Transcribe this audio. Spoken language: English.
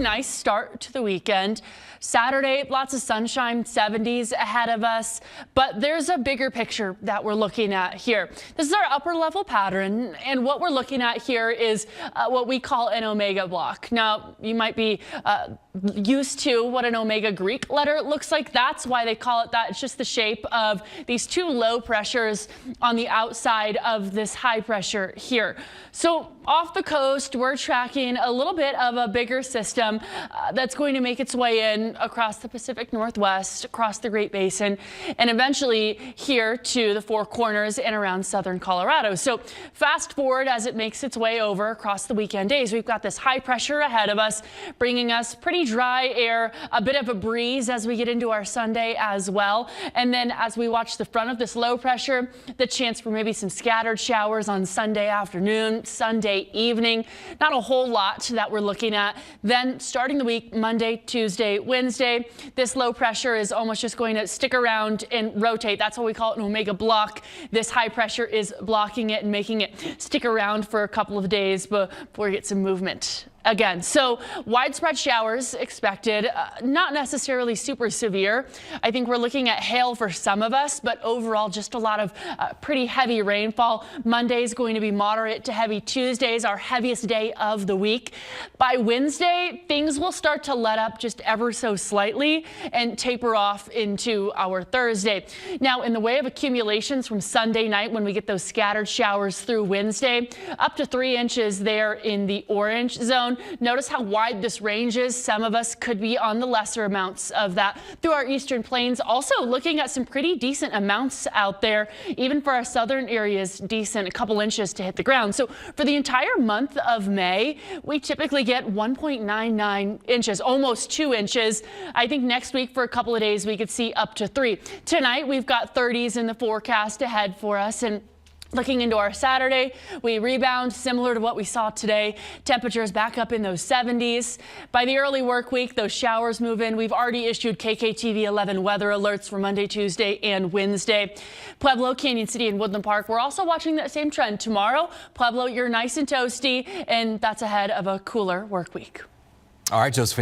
nice start to the weekend. Saturday, lots of sunshine, 70s ahead of us, but there's a bigger picture that we're looking at here. This is our upper level pattern, and what we're looking at here is what we call an omega block. Now, you might be used to what an omega Greek letter looks like. That's why they call it that. It's just the shape of these two low pressures on the outside of this high pressure here. So off the coast, we're tracking a little bit of a bigger system that's going to make its way in across the Pacific Northwest, across the Great Basin, and eventually here to the Four Corners and around southern Colorado. So fast forward as it makes its way over across the weekend days. We've got this high pressure ahead of us, bringing us pretty dry air, a bit of a breeze as we get into our Sunday as well. And then as we watch the front of this low pressure, the chance for maybe some scattered showers on Sunday afternoon, Sunday evening. Not a whole lot that we're looking at. Then starting the week, Monday, Tuesday, Wednesday, this low pressure is almost just going to stick around and rotate. That's what we call it, an omega block. This high pressure is blocking it and making it stick around for a couple of days before we get some movement again. So widespread showers expected, not necessarily super severe. I think we're looking at hail for some of us, but overall just a lot of pretty heavy rainfall. Monday is going to be moderate to heavy. Tuesday is our heaviest day of the week. By Wednesday, things will start to let up just ever so slightly and taper off into our Thursday. Now, in the way of accumulations from Sunday night, when we get those scattered showers through Wednesday, up to 3 inches there in the orange zone. Notice how wide this range is. Some of us could be on the lesser amounts of that through our eastern plains. Also looking at some pretty decent amounts out there, even for our southern areas, decent, a couple inches to hit the ground. So for the entire month of May, we typically get 1.99 inches, almost 2 inches. I think next week for a couple of days, we could see up to 3. Tonight, we've got 30s in the forecast ahead for us. And looking into our Saturday, we rebound similar to what we saw today. Temperatures back up in those 70s. By the early work week, those showers move in. We've already issued KKTV 11 weather alerts for Monday, Tuesday, and Wednesday. Pueblo, Canyon City, and Woodland Park, we're also watching that same trend. Tomorrow, Pueblo, you're nice and toasty, and that's ahead of a cooler work week. All right, Josephine.